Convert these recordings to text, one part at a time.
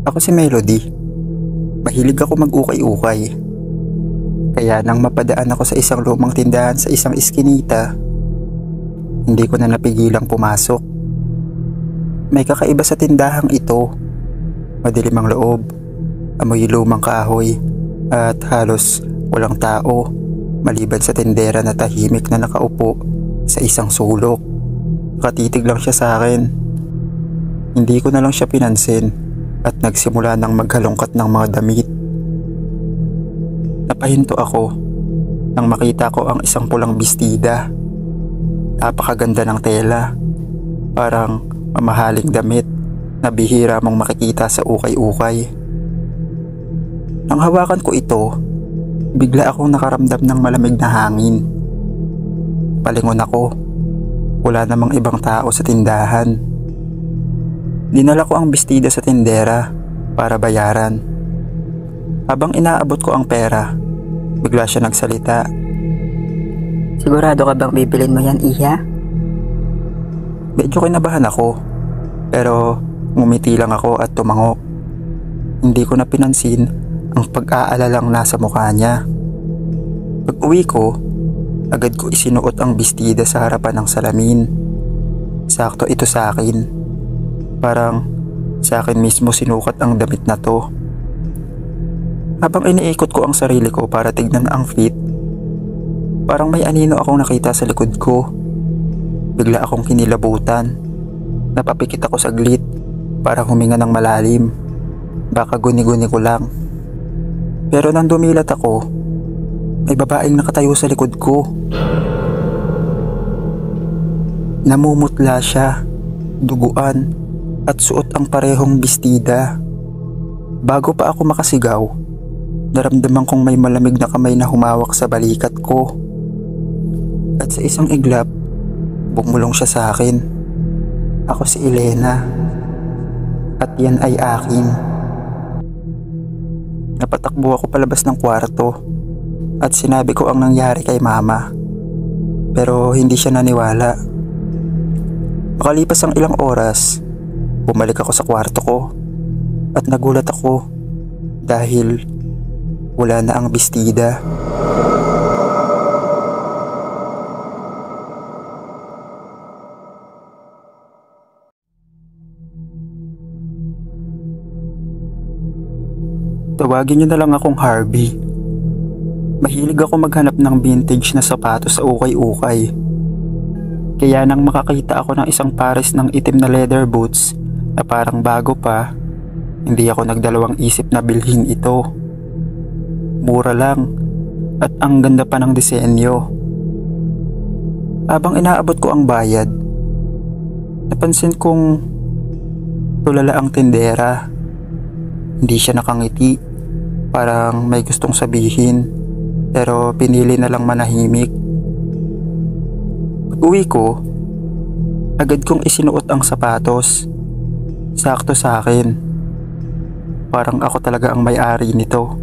Ako si Melody. Mahilig ako mag-ukay-ukay. Kaya nang mapadaan ako sa isang lumang tindahan sa isang iskinita, hindi ko na napigilang pumasok. May kakaiba sa tindahang ito. Madilim ang loob, amoy lumang kahoy, at halos walang tao maliban sa tindera na tahimik na nakaupo sa isang sulok. Nakatitig lang siya sa akin. Hindi ko na lang siya pinansin at nagsimula ng maghalongkat ng mga damit. Napahinto ako nang makita ko ang isang pulang bestida. Napakaganda ng tela, parang mamahaling damit na bihira mong makikita sa ukay-ukay. Nang hawakan ko ito, bigla akong nakaramdam ng malamig na hangin. Palingon ako, wala namang ibang tao sa tindahan. Dinala ko ang bestida sa tindera para bayaran. Habang inaabot ko ang pera, bigla siya nagsalita. Sigurado ka bang bibilin mo yan, Iha? Medyo kinabahan ako, pero ngumiti lang ako at tumango. Hindi ko na pinansin ang pag-aalalang nasa mukha niya. Pag uwi ko, agad ko isinuot ang bestida sa harapan ng salamin. Sakto ito sa akin. Parang sa akin mismo sinukat ang damit na to. Habang iniikot ko ang sarili ko para tignan ang fit, parang may anino akong nakita sa likod ko. Bigla akong kinilabutan. Napapikit ako saglit para huminga ng malalim. Baka guni-guni ko lang. Pero nang dumilat ako, may babaeng nakatayo sa likod ko. Namumutla siya, duguan, at suot ang parehong bestida. Bago pa ako makasigaw, naramdaman kong may malamig na kamay na humawak sa balikat ko. At sa isang iglap, bumulong siya sa akin. Ako si Elena, at yan ay akin. Napatakbo ako palabas ng kwarto at sinabi ko ang nangyari kay mama. Pero hindi siya naniwala. Makalipas ang ilang oras, bumalik ako sa kwarto ko at nagulat ako dahil wala na ang bestida. Tawagin niyo na lang akong Harvey. Mahilig ako maghanap ng vintage na sapatos sa ukay-ukay. Kaya nang makakita ako ng isang pares ng itim na leather boots na parang bago pa, hindi ako nagdalawang isip na bilhin ito. Mura lang at ang ganda pa ng disenyo. Habang inaabot ko ang bayad, napansin kong tulala ang tindera. Hindi siya nakangiti, parang may gustong sabihin, pero pinili na lang manahimik. Pag-uwi ko, agad kong isinuot ang sapatos. Sakto sa akin. Parang ako talaga ang may-ari nito.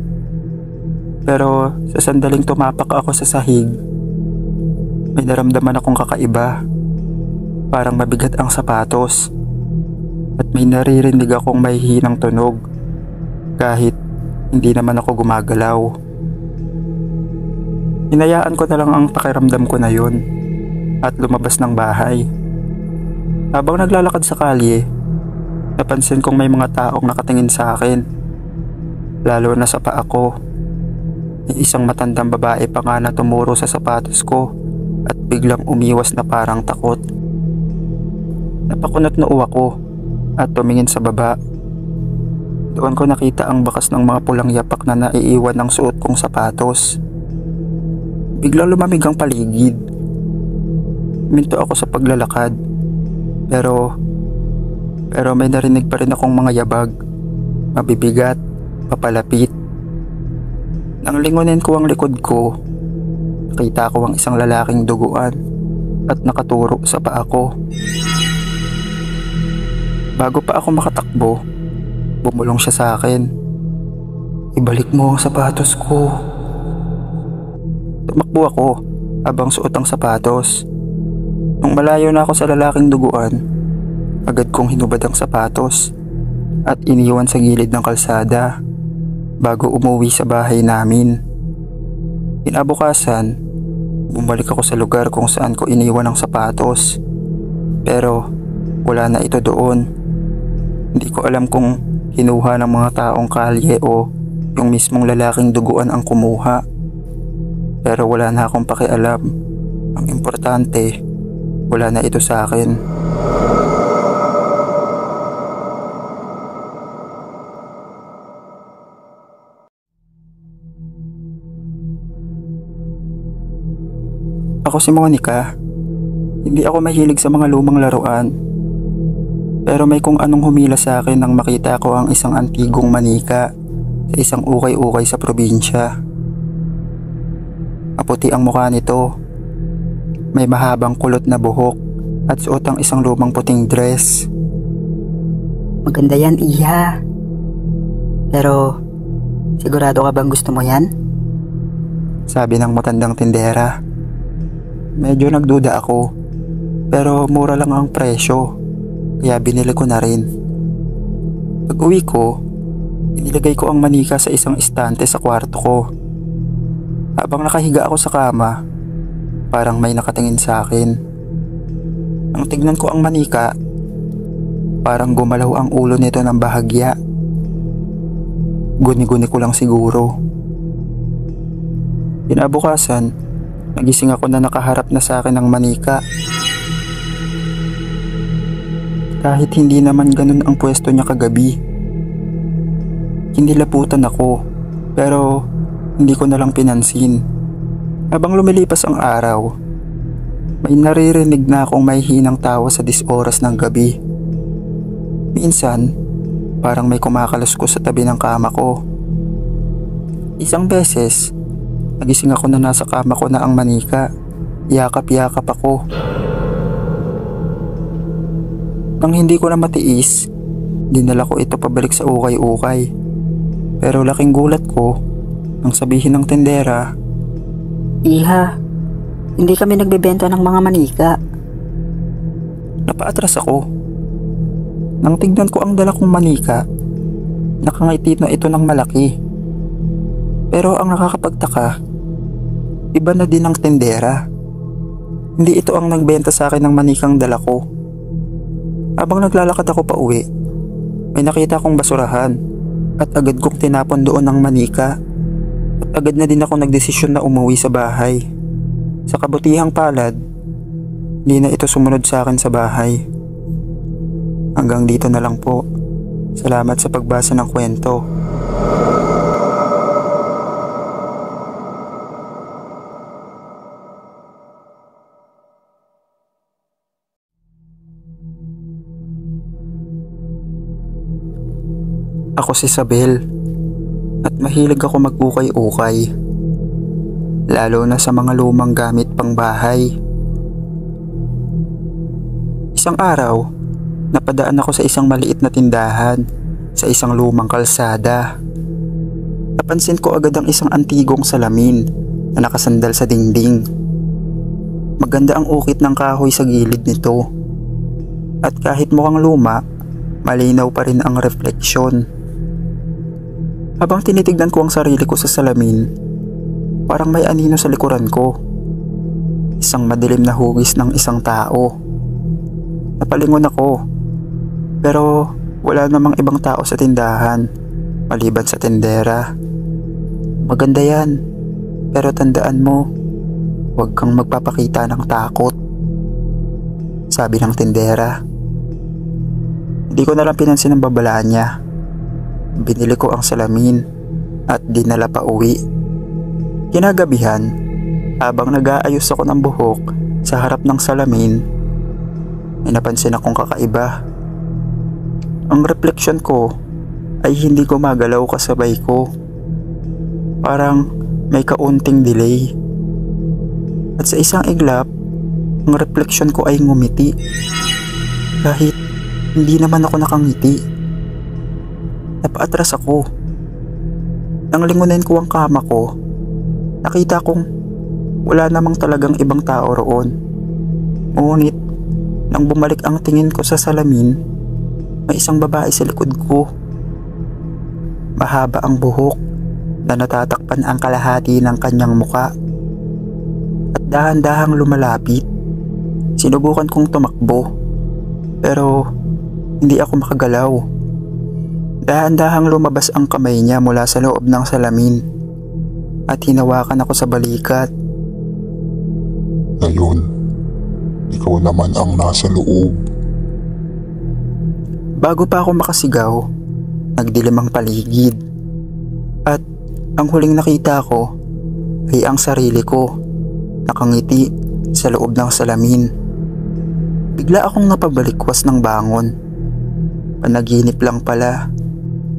Pero sa sandaling tumapak ako sa sahig, may naramdaman akong kakaiba. Parang mabigat ang sapatos at may naririnig akong may hinang tunog kahit hindi naman ako gumagalaw. Hinayaan ko na lang ang pakiramdam ko na yun at lumabas ng bahay. Habang naglalakad sa kalye, napansin kong may mga taong nakatingin sa akin, lalo na sa paa ko. May isang matandang babae pa nga na tumuro sa sapatos ko at biglang umiwas na parang takot. Napakunat noo ako at tumingin sa baba. Doon ko nakita ang bakas ng mga pulang yapak na naiiwan ng suot kong sapatos. Biglang lumamig ang paligid. Minto ako sa paglalakad. Pero may narinig pa rin akong mga yabag. Mabibigat, papalapit. Nang lingunin ko ang likod ko, nakita ko ang isang lalaking duguan at nakaturo sa paa ko. Bago pa ako makatakbo, bumulong siya sa akin. Ibalik mo ang sapatos ko. Tumakbo ako habang suot ang sapatos. Nung malayo na ako sa lalaking duguan, agad kong hinubad ang sapatos at iniwan sa gilid ng kalsada bago umuwi sa bahay namin. Kinabukasan, bumalik ako sa lugar kung saan ko iniwan ang sapatos. Pero wala na ito doon. Hindi ko alam kung kinuha ng mga taong kalye o yung mismong lalaking duguan ang kumuha. Pero wala na akong pakialam. Ang importante, wala na ito sa akin. Ako si Monica. Hindi ako mahilig sa mga lumang laruan. Pero may kung anong humila sa akin nang makita ko ang isang antigong manika sa isang ukay-ukay sa probinsya. Maputi ang mukha nito. May mahabang kulot na buhok at suot ang isang lumang puting dress. Maganda yan, Iha. Pero, sigurado ka bang gusto mo yan? Sabi ng matandang tindera. Medyo nagduda ako, pero mura lang ang presyo, kaya binili ko na rin. Pag uwi ko, inilagay ko ang manika sa isang istante sa kwarto ko. Habang nakahiga ako sa kama, parang may nakatingin sa akin. Nang tignan ko ang manika, parang gumalaw ang ulo nito ng bahagya. Guni-guni ko lang siguro. Kinabukasan, nagising ako na nakaharap na sa akin ang manika. Kahit hindi naman ganun ang pwesto niya kagabi. Kinilaputan ako, pero hindi ko na lang pinansin. Habang lumilipas ang araw, may naririnig na akong may hinang tawa sa 10 oras ng gabi. Minsan, parang may kumakaluskos sa tabi ng kama ko. Isang beses, nagising ako na nasa kama ko na ang manika. Yakap-yakap ako. Nang hindi ko na matiis, dinala ko ito pabalik sa ukay-ukay. Pero laking gulat ko nang sabihin ng tendera, Iha, hindi kami nagbebenta ng mga manika. Napaatras ako. Nang tignan ko ang dala kong manika, nakangiti na ito ng malaki. Pero ang nakakapagtaka, iba na din ang tendera. Hindi ito ang nagbenta sa akin ng manikang dala ko. Habang naglalakad ako pa uwi, may nakita akong basurahan at agad kong tinapon doon ang manika. At agad na din ako nagdesisyon na umuwi sa bahay. Sa kabutihang palad, hindi na ito sumunod sa akin sa bahay. Hanggang dito na lang po. Salamat sa pagbasa ng kwento. Ako si Isabel at mahilig ako mag-ukay-ukay, lalo na sa mga lumang gamit pang bahay. Isang araw, napadaan ako sa isang maliit na tindahan sa isang lumang kalsada. Napansin ko agad ang isang antigong salamin na nakasandal sa dingding. Maganda ang ukit ng kahoy sa gilid nito. At kahit mukhang luma, malinaw pa rin ang refleksyon. Habang tinitignan ko ang sarili ko sa salamin, parang may anino sa likuran ko. Isang madilim na hugis ng isang tao. Napalingon ako, pero wala namang ibang tao sa tindahan, maliban sa tendera. Maganda yan, pero tandaan mo, huwag kang magpapakita ng takot, sabi ng tendera. Hindi ko nalang pinansin ang babalaan niya. Binili ko ang salamin at dinala pa uwi. Kinagabihan, habang nag-aayos ako ng buhok sa harap ng salamin, may napansin akong kakaiba. Ang refleksyon ko ay hindi gumagalaw kasabay ko. Parang may kaunting delay. At sa isang iglap, ang refleksyon ko ay ngumiti. Kahit hindi naman ako nakangiti. Napaatras ako. Nang lingunin ko ang kama ko, nakita kong wala namang talagang ibang tao roon. Ngunit, nang bumalik ang tingin ko sa salamin, may isang babae sa likod ko. Mahaba ang buhok na natatakpan ang kalahati ng kanyang muka. At dahan-dahang lumalapit. Sinubukan kong tumakbo, pero hindi ako makagalaw. Dahan-dahang lumabas ang kamay niya mula sa loob ng salamin at hinawakan ako sa balikat. Ngayon, ikaw naman ang nasa loob. Bago pa ako makasigaw, nagdilim ang paligid. At ang huling nakita ko ay ang sarili ko, nakangiti sa loob ng salamin. Bigla akong napabalikwas ng bangon. Panaginip lang pala.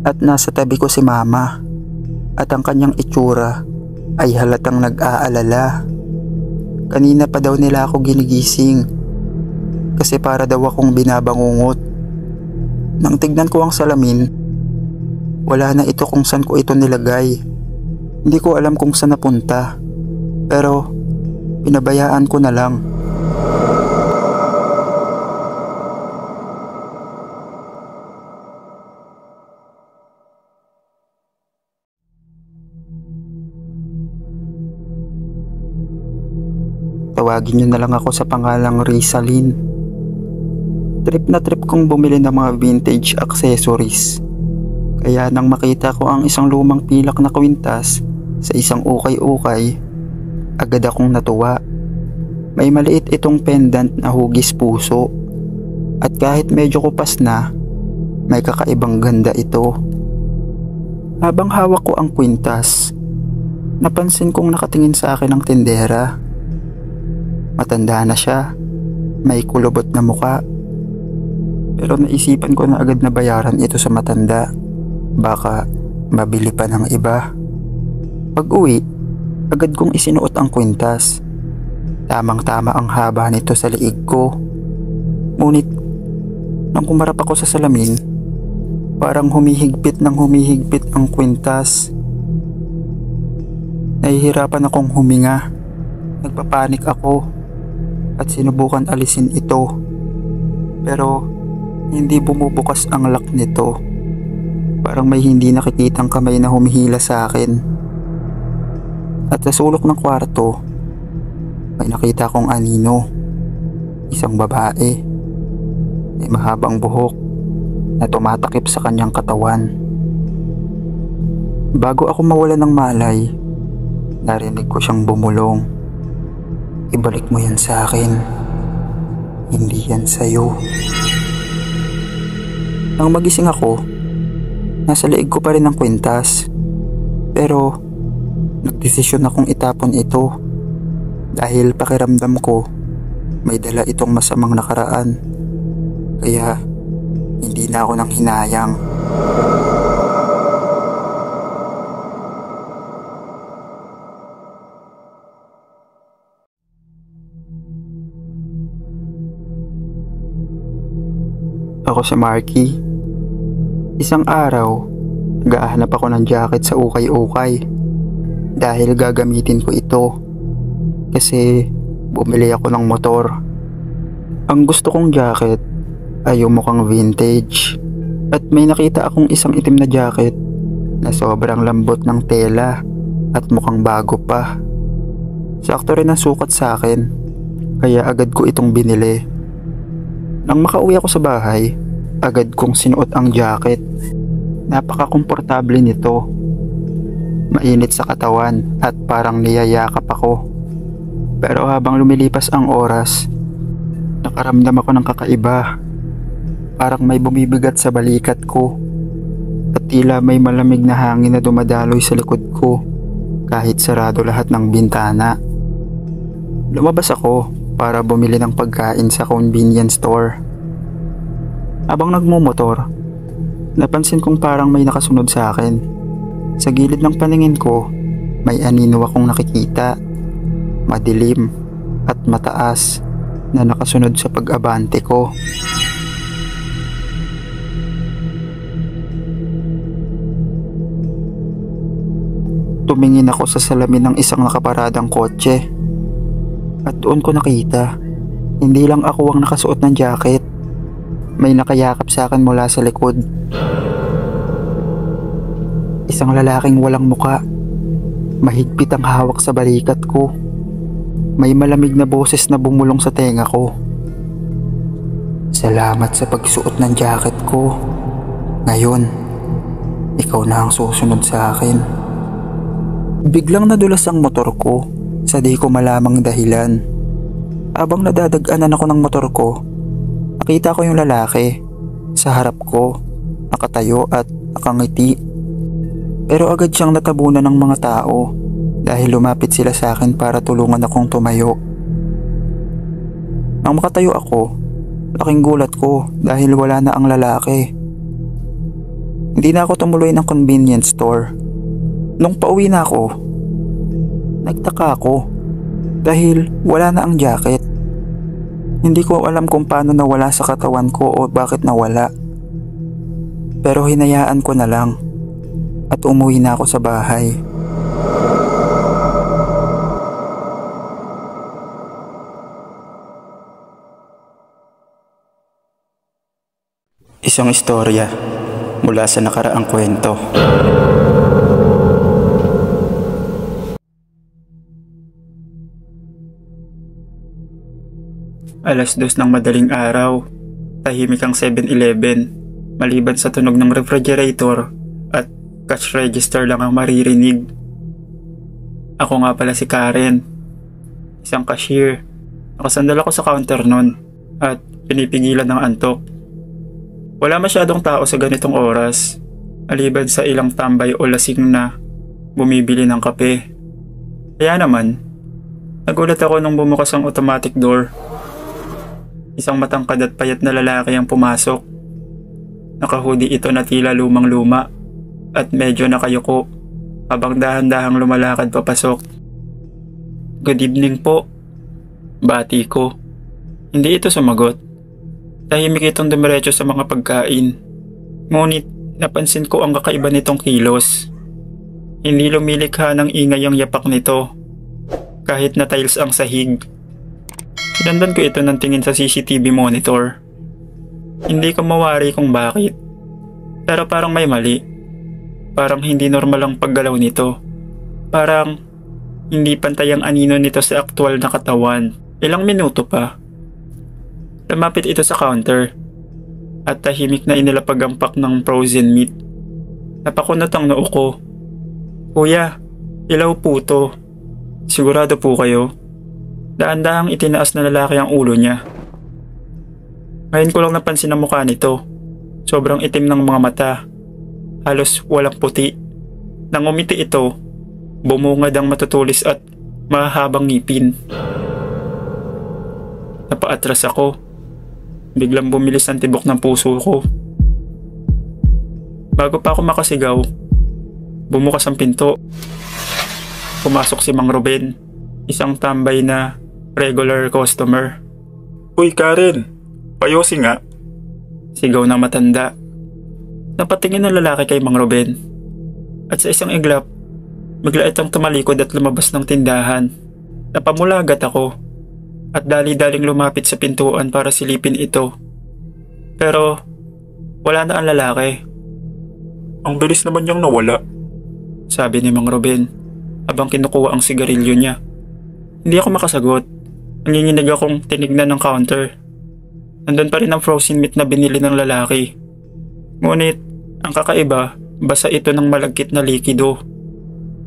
At nasa tabi ko si Mama. At ang kanyang itsura ay halatang nag-aalala. Kanina pa daw nila ako ginigising kasi para daw akong binabangungot. Nang tignan ko ang salamin, wala na ito kung saan ko ito nilagay. Hindi ko alam kung saan napunta, pero pinabayaan ko na lang. Tawagin niyo na lang ako sa pangalang Rizalyn. Trip na trip kong bumili ng mga vintage accessories. Kaya nang makita ko ang isang lumang pilak na kwintas sa isang ukay-ukay, agad akong natuwa. May maliit itong pendant na hugis puso. At kahit medyo kupas na, may kakaibang ganda ito. Habang hawak ko ang kwintas, napansin kong nakatingin sa akin ang tindera. Matanda na siya, may kulubot na muka. Pero naisipan ko na agad na bayaran ito sa matanda. Baka mabili pa ng iba. Pag-uwi, agad kong isinuot ang kwintas. Tamang-tama ang haba nito sa liig ko. Ngunit, nang kumarap ako sa salamin, parang humihigpit ang kwintas. Nahihirapan akong huminga. Nagpapanik ako at sinubukan alisin ito, pero hindi bumubukas ang lock nito. Parang may hindi nakikitang kamay na humihila sa akin. At sa sulok ng kwarto, may nakita kong anino. Isang babae. May mahabang buhok na tumatakip sa kanyang katawan. Bago ako mawala ng malay, narinig ko siyang bumulong. Ibalik mo yan sa akin. Hindi yan sa'yo. Nang magising ako, nasa leeg ko pa rin ang kwintas. Pero nagdesisyon akong itapon ito dahil pakiramdam ko may dala itong masamang nakaraan. Kaya hindi na ako nang hinayang. Ako si Marky. Isang araw, naghahanap ako ng jacket sa ukay-ukay dahil gagamitin ko ito kasi bumili ako ng motor. Ang gusto kong jacket ay yung mukhang vintage at may nakita akong isang itim na jacket na sobrang lambot ng tela at mukhang bago pa. Sakto rin ang sukat sa akin kaya agad ko itong binili. Nang makauwi ako sa bahay, agad kong sinuot ang jacket. Napaka-komportable nito. Mainit sa katawan at parang niyayakap ako. Pero habang lumilipas ang oras, nakaramdam ako ng kakaiba. Parang may bumibigat sa balikat ko at tila may malamig na hangin na dumadaloy sa likod ko kahit sarado lahat ng bintana. Lumabas ako para bumili ng pagkain sa convenience store. Habang nagmumotor, napansin kong parang may nakasunod sa akin. Sa gilid ng paningin ko, may anino akong nakikita. Madilim at mataas na nakasunod sa pag-abante ko. Tumingin ako sa salamin ng isang nakaparadang kotse. At doon ko nakita, hindi lang ako ang nakasuot ng jacket. may nakayakap sa akin mula sa likod. Isang lalaking walang muka. Mahigpit ang hawak sa balikat ko. May malamig na boses na bumulong sa tenga ko. Salamat sa pagsuot ng jacket ko. Ngayon, ikaw na ang susunod sa akin. Biglang nadulas ang motor ko sa di ko malamang dahilan. Habang nadadaganan ako ng motor ko, nakita ko yung lalaki sa harap ko, nakatayo at nakangiti. Pero agad siyang natabunan ng mga tao dahil lumapit sila sa akin para tulungan akong tumayo. Nang makatayo ako, laking gulat ko dahil wala na ang lalaki. Hindi na ako tumuloy ng convenience store. Nung pauwi na ako, nagtaka ako dahil wala na ang jacket. Hindi ko alam kung paano nawala sa katawan ko o bakit nawala. Pero hinayaan ko na lang at umuwi na ako sa bahay. Isang istorya mula sa nakaraang kwento. Alas 2 ng madaling araw, tahimik ang 7-Eleven, maliban sa tunog ng refrigerator at cash register lang ang maririnig. Ako nga pala si Karen, isang cashier. Nakasandal ako sa counter nun at pinipigilan ng antok. Wala masyadong tao sa ganitong oras, maliban sa ilang tambay o lasing na bumibili ng kape. Kaya naman, nagulat ako nung bumukas ang automatic door. Isang matangkad at payat na lalaki ang pumasok. Naka-hoodie ito na tila lumang-luma at medyo nakayuko habang dahan-dahang lumalakad papasok. Good evening po. Bati ko. Hindi ito sumagot. Tahimik itong dumiretso sa mga pagkain. Ngunit napansin ko ang kakaiba nitong kilos. Hindi lumilikha ng ingay ang yapak nito kahit na tiles ang sahig. Sinandan ko ito ng tingin sa CCTV monitor. Hindi ko mawari kung bakit. Pero parang may mali. Parang hindi normal ang paggalaw nito. Parang hindi pantay ang anino nito sa aktual na katawan. Ilang minuto pa. Lumapit ito sa counter. At tahimik na inilapag ang pack ng frozen meat. Napakunot ang noo ko. Kuya, ilaw po to. Sigurado po kayo? Daan-dahang itinaas na lalaki ang ulo niya. Ngayon ko lang napansin ang mukha nito. Sobrang itim ng mga mata. Halos walang puti. Nang umiti ito, bumungad ang matutulis at mahahabang ngipin. Napaatras ako. Biglang bumilis ang tibok ng puso ko. Bago pa ako makasigaw, bumukas ang pinto. Pumasok si Mang Ruben, isang tambay na regular customer. Uy Karen, payosi nga. Sigaw ng matanda. Napatingin ng lalaki kay Mang Ruben. At sa isang iglap, bigla itong tumalikod at lumabas ng tindahan. Napamulagat ako at dali-daling lumapit sa pintuan para silipin ito. Pero wala na ang lalaki. Ang bilis naman niyang nawala, sabi ni Mang Ruben habang kinukuha ang sigarilyo niya. Hindi ako makasagot. Nanginginig akong tinignan ng counter. Nandun pa rin ang frozen meat na binili ng lalaki. Ngunit ang kakaiba, basa ito ng malagkit na likido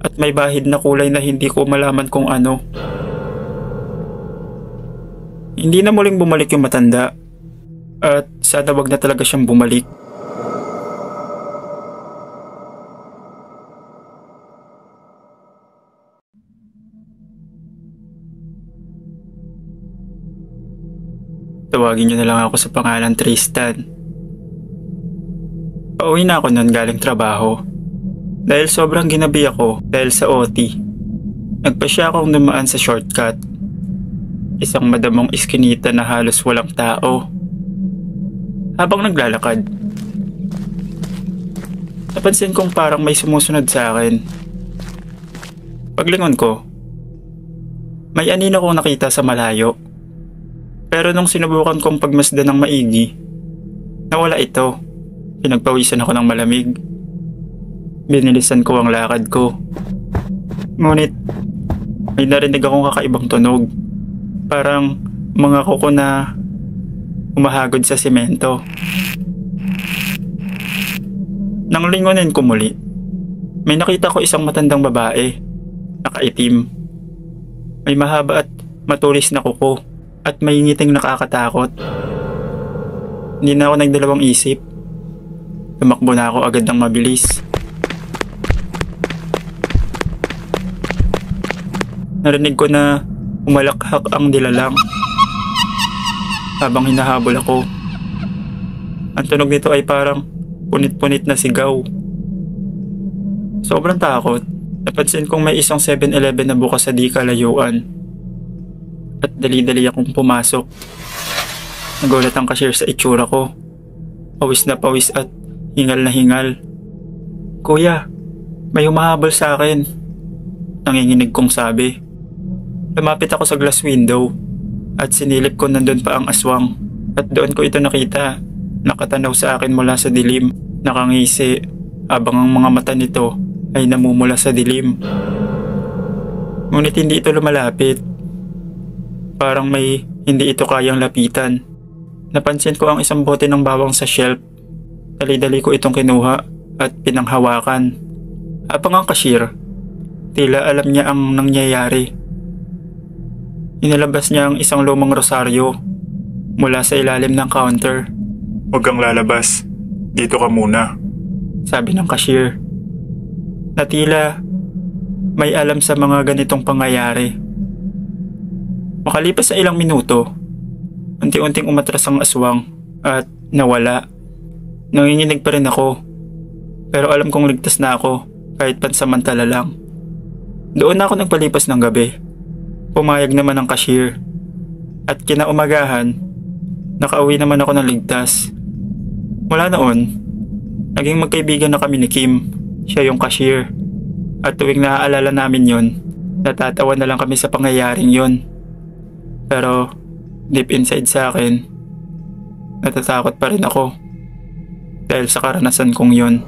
at may bahid na kulay na hindi ko malaman kung ano. Hindi na muling bumalik yung matanda at sana wag na talaga siyang bumalik. Tawagin niyo na lang ako sa pangalan Tristan. Pauwi na ako noon galing trabaho. Dahil sobrang ginabi ako dahil sa OT. Nagpasya akong dumaan sa shortcut. Isang madamong iskinita na halos walang tao. Habang naglalakad, napansin kong parang may sumusunod sa akin. Paglingon ko, may anino kong nakita sa malayo. Pero nung sinubukan kong pagmasdan ng maigi, Nawala ito. Pinagpawisan ako ng malamig. Binilisan ko ang lakad ko. Ngunit may narinig akong kakaibang tunog. Parang mga kuko na umahagod sa semento. Nang lingonin ko muli, may nakita ko isang matandang babae, nakaitim. May mahaba at matulis na kuko at may ngiting nakakatakot. Hindi na ako nagdalawang isip. Tumakbo na ako agad ng mabilis. Narinig ko na umalakhak ang dilalang. Habang hinahabol ako, ang tunog nito ay parang punit-punit na sigaw. Sobrang takot. Napansin kong may isang 7-Eleven na bukas sa di kalayuan. At dali-dali akong pumasok. Nagulat ang cashier sa itsura ko. Pawis na pawis at hingal na hingal. "Kuya, may humahabol sa akin," nanginginig kong sabi. Lumapit ako sa glass window at sinilip ko nandun pa ang aswang. At doon ko ito nakita. Nakatanaw sa akin mula sa dilim. Nakangisi habang ang mga mata nito ay namumula sa dilim. Ngunit hindi ito lumalapit. Parang may hindi ito kayang lapitan. Napansin ko ang isang bote ng bawang sa shelf. Dali-dali ko itong kinuha at pinanghawakan. Habang ang cashier, tila alam niya ang nangyayari. Inilabas niya ang isang lumang rosaryo mula sa ilalim ng counter. Huwag kang lalabas. Dito ka muna. Sabi ng cashier. Na tila may alam sa mga ganitong pangyayari. Makalipas sa ilang minuto, unti-unting umatras ang aswang at nawala. Nanginginig pa rin ako, pero alam kong ligtas na ako kahit pansamantala lang. Doon na ako nagpalipas ng gabi. Pumayag naman ang cashier at kinaumagahan, nakauwi naman ako ng ligtas. Mula noon, naging magkaibigan na kami ni Kim. Siya yung cashier. At tuwing naaalala namin yon, natatawa na lang kami sa pangyayaring yon. Pero deep inside sa akin, natatakot pa rin ako dahil sa karanasan kong yon.